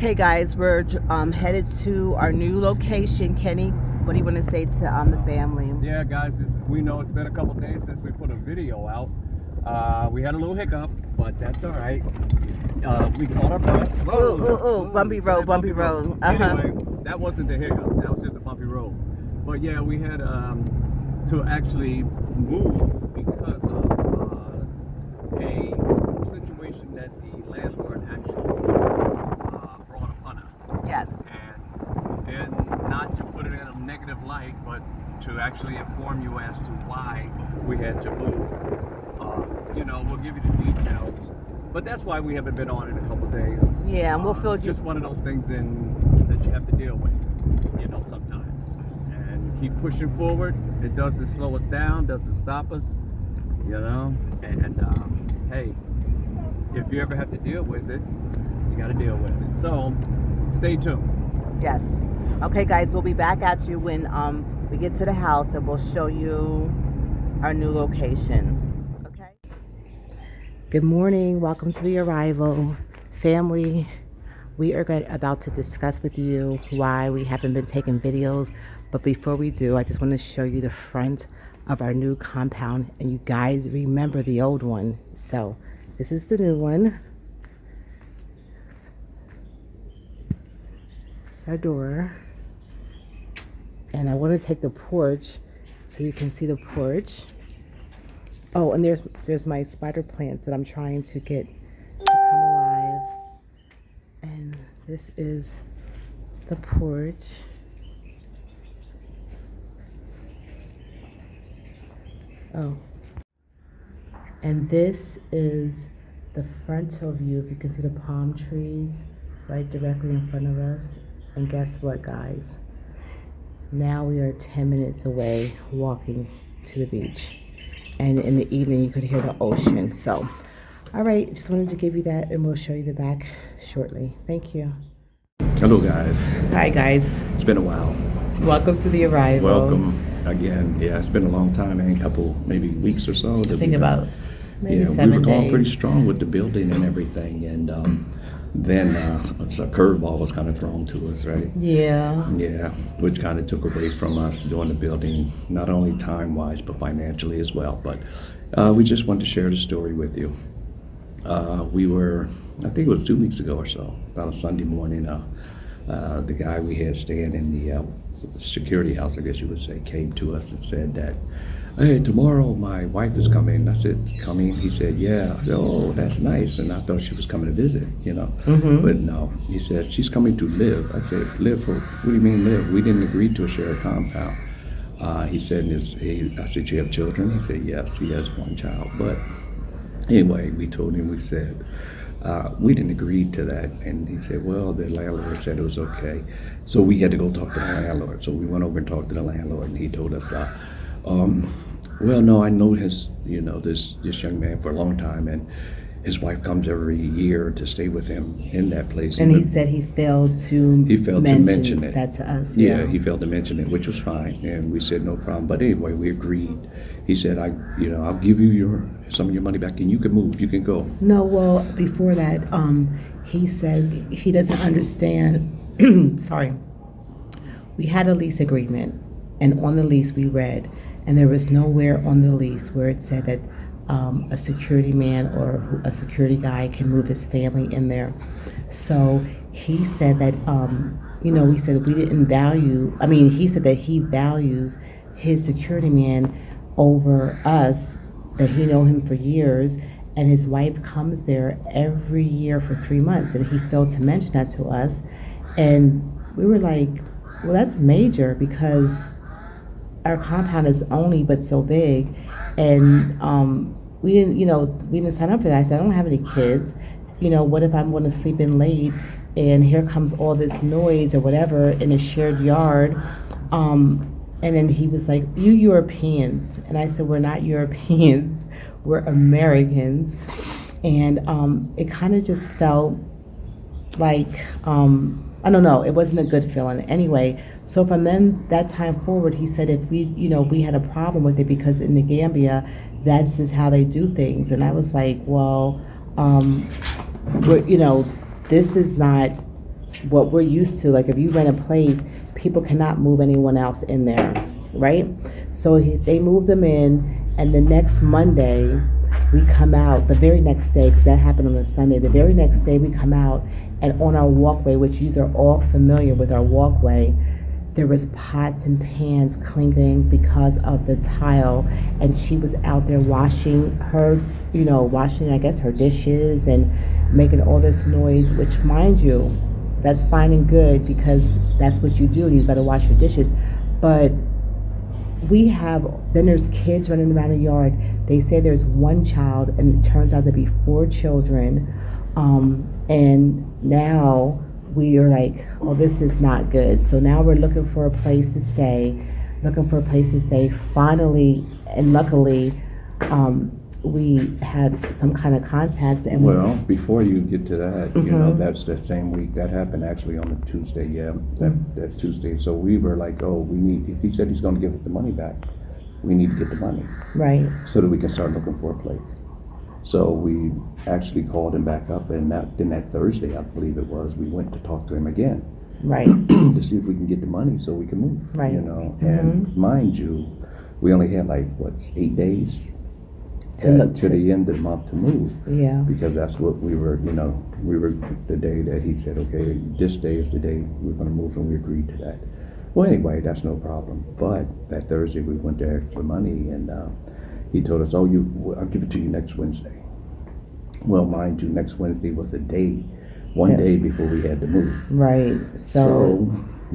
Okay, guys, we're headed to our new location. Kenny, what do you want to say to the family? Yeah, guys, we know it's been a couple days since we put a video out. We had a little hiccup, but that's all right. We caught our breath. Ooh, bumpy road, bumpy road. Anyway, that wasn't the hiccup. That was just a bumpy road. But yeah, we had to actually move because of a situation that the landlord actually brought upon us. Yes. And not to put it in a negative light, but to actually inform you as to why we had to move. We'll give you the details, but that's why we haven't been on in a couple days. Yeah, and we'll fill you. Just one of those things that you have to deal with, sometimes. And keep pushing forward. It doesn't slow us down, doesn't stop us, And hey, if you ever have to deal with it, you got to deal with it. So stay tuned. Yes. Okay, guys, we'll be back at you when we get to the house, and we'll show you our new location. Okay. Good morning. Welcome to the arrival, family. We are about to discuss with you why we haven't been taking videos. But before we do, I just want to show you the front of our new compound, and you guys remember the old one. So this is the new one. It's our door. And I want to take the porch so you can see the porch. Oh, and there's my spider plants that I'm trying to get to come alive. And this is the porch. Oh. And this is the frontal view. If you can see the palm trees right directly in front of us. And guess what, guys? Now we are 10 minutes away walking to the beach. And in the evening, you could hear the ocean. So, all right, just wanted to give you that, and we'll show you the back shortly. Thank you. Hello, guys. Hi, guys. It's been a while. Welcome to the arrival. Welcome again. Yeah, it's been a long time, a couple, maybe weeks or so. I think about maybe 7 days. We were going pretty strong with the building and everything, and then a curveball was kind of thrown to us, right? Yeah. Yeah, which kind of took away from us doing the building, not only time-wise, but financially as well. But we just wanted to share the story with you. We were, I think it was 2 weeks ago or so, about a Sunday morning, the guy we had staying in the security house, I guess you would say, came to us and said that, hey, tomorrow my wife is coming. I said, coming? He said, yeah. I said, oh, that's nice. And I thought she was coming to visit, Mm-hmm. But no, he said, she's coming to live. I said, live for, what do you mean live? We didn't agree to a shared compound. He said, I said, you have children? He said, yes, he has one child. But anyway, we told him, we said, we didn't agree to that. And he said, well, the landlord said it was okay. So we had to go talk to the landlord. So we went over and talked to the landlord, and he told us, well, no, I know this young man for a long time, and his wife comes every year to stay with him in that place. And he said he failed to mention it. That to us. Yeah, he failed to mention it, which was fine, and we said no problem. But anyway, we agreed. He said, I'll give you some of your money back, and you can move, you can go. No, well, before that, he said he doesn't understand. Sorry. We had a lease agreement, and on the lease we read, and there was nowhere on the lease where it said that a security man or a security guy can move his family in there. So he said that, we said we didn't value, he said that he values his security man over us, that he know him for years, and his wife comes there every year for 3 months, and he failed to mention that to us. And we were like, well, that's major, because our compound is only but so big, and we didn't sign up for that. I said, I don't have any kids. What if I'm going to sleep in late, and here comes all this noise or whatever in a shared yard? And then he was like, you Europeans. And I said, we're not Europeans, we're Americans. And it kind of just felt like, I don't know, it wasn't a good feeling. Anyway, so from then, that time forward, he said if we had a problem with it, because in the Gambia, that's just how they do things. And I was like, well, this is not what we're used to, like if you rent a place, people cannot move anyone else in there, right? So they moved them in, and the next Monday we come out, the very next day, because that happened on a Sunday, the very next day we come out, and on our walkway, which you are all familiar with our walkway, there was pots and pans clinking because of the tile, and she was out there washing her, washing, I guess, her dishes and making all this noise, which, mind you, that's fine and good because that's what you do, and you've got to wash your dishes. But then there's kids running around the yard. They say there's one child, and it turns out to be 4 children. And now we are like, oh, this is not good. So now we're looking for a place to stay, Finally, and luckily, we had some kind of contact. And well, before you get to that, that's that same week. That happened actually on a Tuesday, that Tuesday. So we were like, oh, if he said he's going to give us the money back, we need to get the money. Right. So that we can start looking for a place. So we actually called him back up, and then that Thursday, I believe it was, we went to talk to him again. Right. To see if we can get the money so we can move. Right. And mind you, we only had 8 days to the end of the month to move. Yeah. Because that's what we were the day that he said, okay, this day is the day we're going to move, and we agreed to that. Well, anyway, that's no problem. But that Thursday we went to ask for money, and he told us, I'll give it to you next Wednesday. Well, mind you, next Wednesday was one day before we had to move. Right. So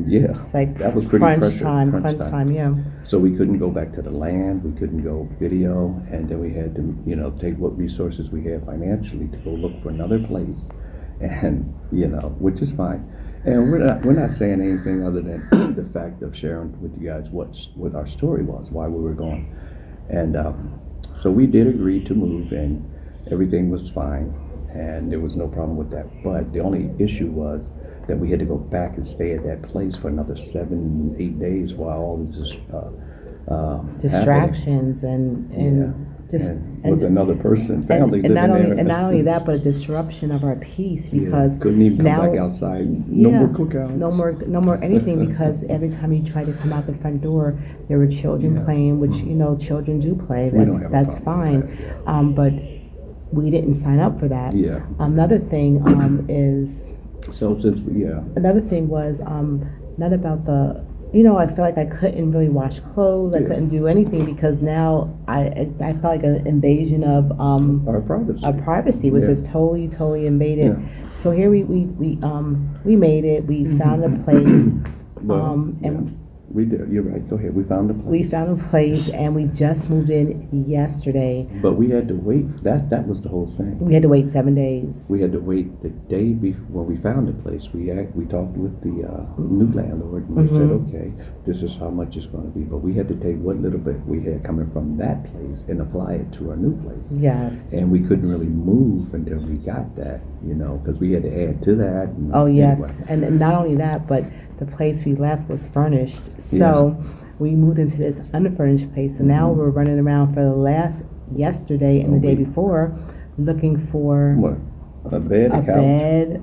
yeah, it's like that was pretty crunch time, yeah. So we couldn't go back to the land, we couldn't go video, and then we had to, take what resources we had financially to go look for another place, and which is fine. And we're not saying anything other than the fact of sharing with you guys what our story was, why we were going. And so we did agree to move, and everything was fine, and there was no problem with that. But the only issue was that we had to go back and stay at that place for another 7-8 days while all this distractions and with another person, family living there. And not only that, but a disruption of our peace, because couldn't even come back outside. No more cookouts. No more anything, because every time you try to come out the front door, there were children playing, which children do play. That's fine. But we didn't sign up for that. Yeah. Another thing is. So since Another thing was not about the. I felt like I couldn't really wash clothes. I couldn't do anything because now I felt like an invasion of our privacy. Our privacy was just totally invaded. Yeah. So here we made it. We found a place. We did. You're right. Go ahead. We found a place. We found a place, and we just moved in yesterday. But we had to wait. That was the whole thing. We had to wait 7 days. We had to wait the day before we found a place. We talked with the new landlord, and we said, okay, this is how much it's going to be. But we had to take what little bit we had coming from that place and apply it to our new place. Yes. And we couldn't really move until we got that, because we had to add to that. Oh, yes. Anyway. And not only that, but the place we left was furnished. So we moved into this unfurnished place. So now we're running around for yesterday and the day before looking for what? A bed, a couch,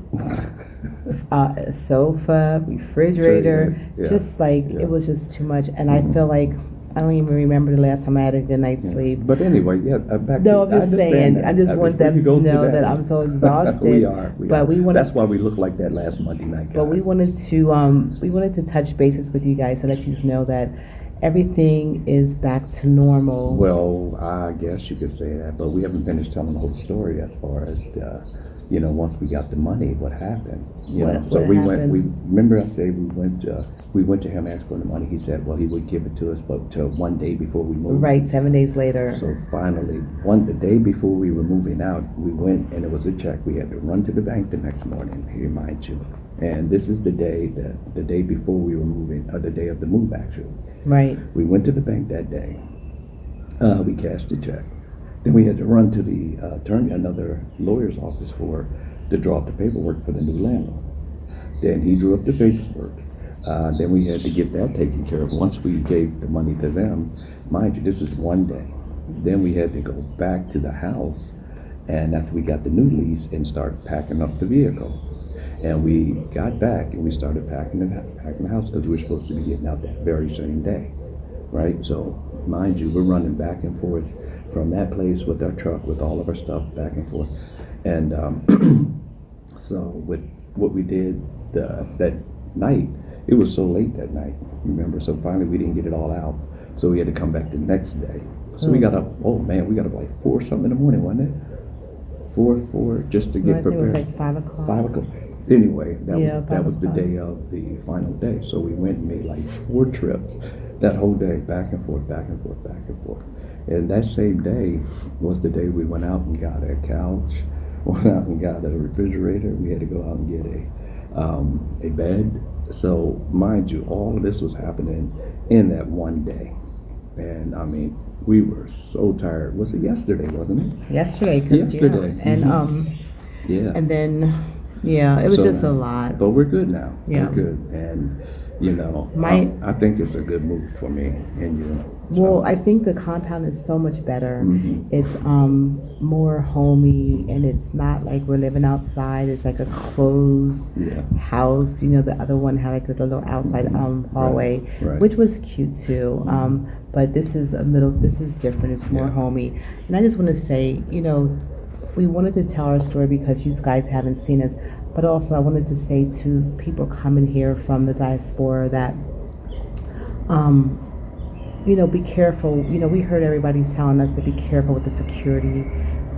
a sofa, refrigerator. Just it was just too much. And I feel like I don't even remember the last time I had a good night's sleep. But anyway, back no, I'm just saying. I just want them to know that I'm so exhausted. We are. But that's why we look like that last Monday night, guys. But we wanted to touch bases with you guys to let you know that everything is back to normal. Well, I guess you could say that, but we haven't finished telling the whole story as far as once we got the money, what happened. We remember I said we went to him, asked for the money. He said, well, he would give it to us, but till one day before we moved. Right, 7 days later. So finally, the day before we were moving out, we went, and it was a check. We had to run to the bank the next morning, remind you. And this is the day before we were moving, or the day of the move, actually. Right. We went to the bank that day. We cashed the check. Then we had to run to the another lawyer's office to draw up the paperwork for the new landlord. Then he drew up the paperwork. Then we had to get that taken care of. Once we gave the money to them, mind you, this is one day. Then we had to go back to the house, and after we got the new lease, and start packing up the vehicle. And we got back and we started packing the house because we were supposed to be getting out that very same day, right? So, mind you, we're running back and forth from that place with our truck with all of our stuff back and forth. And so, with what we did that night, it was so late that night, remember? So finally, we didn't get it all out. So we had to come back the next day. So we got up. Oh man, we got up like 4 something in the morning, wasn't it? 4 just to get I think prepared. it was like 5 o'clock. 5 o'clock. Anyway, that Yeah, was the 5 o'clock. day of the final day. So we went and made like 4 trips that whole day, back and forth, back and forth, back and forth. And that same day was the day we went out and got a couch, went out and got a refrigerator. We had to go out and get a bed. So mind you, all of this was happening in that one day. And I mean, we were so tired. Was it yesterday, wasn't it? Yesterday. Yesterday. Yeah. And Yeah. and then yeah, it was So just a now- lot. But we're good now. Yeah. We're good. And, you know, My- I think it's a good move for me and you. So, Well, I think the compound is so much better. Mhm. It's more homey, and it's not like we're living outside. It's like a closed Yeah. house. You know, the other one had like a little outside hallway, Right. which was cute too. But this is different. It's more Yeah. homey. And I just want to say, you know, we wanted to tell our story because you guys haven't seen us, but also I wanted to say to people coming here from the diaspora that, you know, be careful. You know, we heard everybody telling us to be careful with the security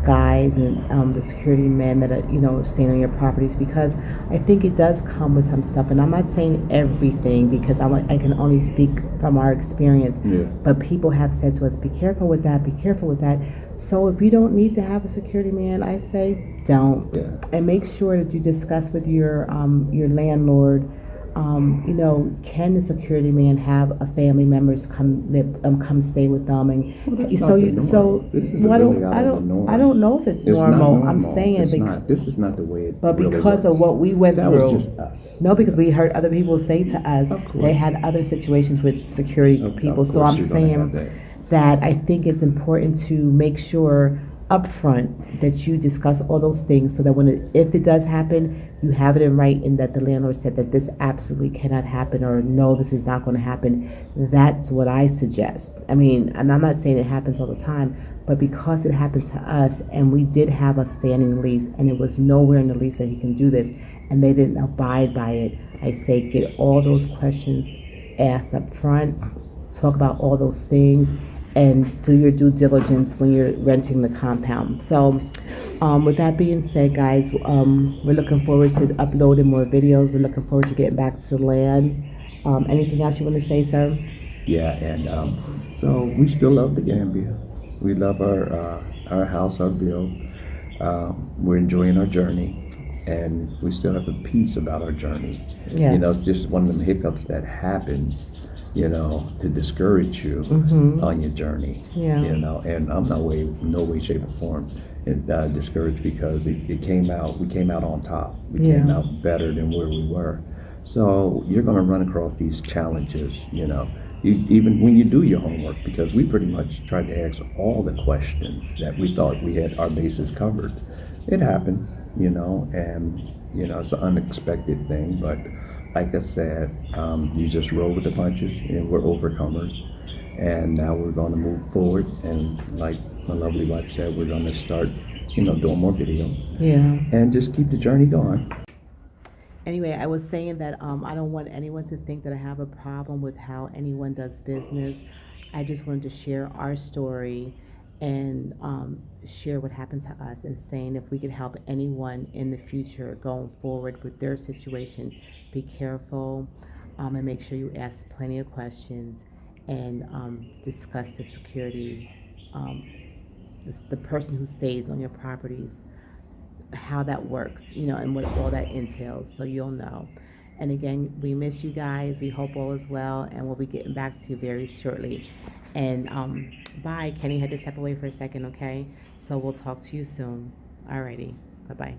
guys and the security men that are, you know, staying on your properties, because I think it does come with some stuff. And I'm not saying everything because I can only speak from our experience. Yeah. But people have said to us, be careful with that, be careful with that. So if you don't need to have a security man, I say don't. Yeah. And make sure that you discuss with your landlord. You know, can the security man have a family members come stay with them, and Well, that's so not the you norm. so This is well, I really don't out I of the don't norm. I don't know if it's It's not normal. normal. I'm saying it's bec- not. This is not the way it but really because works. of what we went That through. was just us. No, because we heard other people say to us Of course. they had other situations with security Of people. So course I'm you're gonna have saying that. that I think it's important to make sure upfront that you discuss all those things so that if it does happen, you have it in writing that the landlord said that this absolutely cannot happen, or no, this is not going to happen. That's what I suggest. I mean, and I'm not saying it happens all the time, but because it happened to us and we did have a standing lease and it was nowhere in the lease that he can do this and they didn't abide by it, I say get all those questions asked up front, talk about all those things, and do your due diligence when you're renting the compound. So with that being said, guys, we're looking forward to uploading more videos. We're looking forward to getting back to the land. Anything else you want to say, sir? Yeah, and so we still love the Gambia. We love our house, our bill. We're enjoying our journey, and we still have a peace about our journey. Yes. You know, it's just one of them hiccups that happens, you know, to discourage you on your journey. Yeah. You know, and I'm no way, shape, or form discouraged because it came out. We came out on top. We came Yeah. out better than where we were. So you're going to run across these challenges, you know, even when you do your homework, because we pretty much tried to ask all the questions that we thought we had our bases covered. It happens, you know, and, you know, it's an unexpected thing, but like I said, you just roll with the punches, and we're overcomers. And now we're going to move forward, and like my lovely wife said, we're going to start, you know, doing more videos. Yeah. And just keep the journey going. Anyway, I was saying that I don't want anyone to think that I have a problem with how anyone does business. I just wanted to share our story and share what happened to us, and saying if we could help anyone in the future going forward with their situation, be careful and make sure you ask plenty of questions and discuss the security, the person who stays on your properties, how that works, you know, and what all that entails, so you'll know. And again, we miss you guys. We hope all is well, and we'll be getting back to you very shortly. And bye. Kenny had to step away for a second, okay? So we'll talk to you soon. Alrighty. Bye-bye.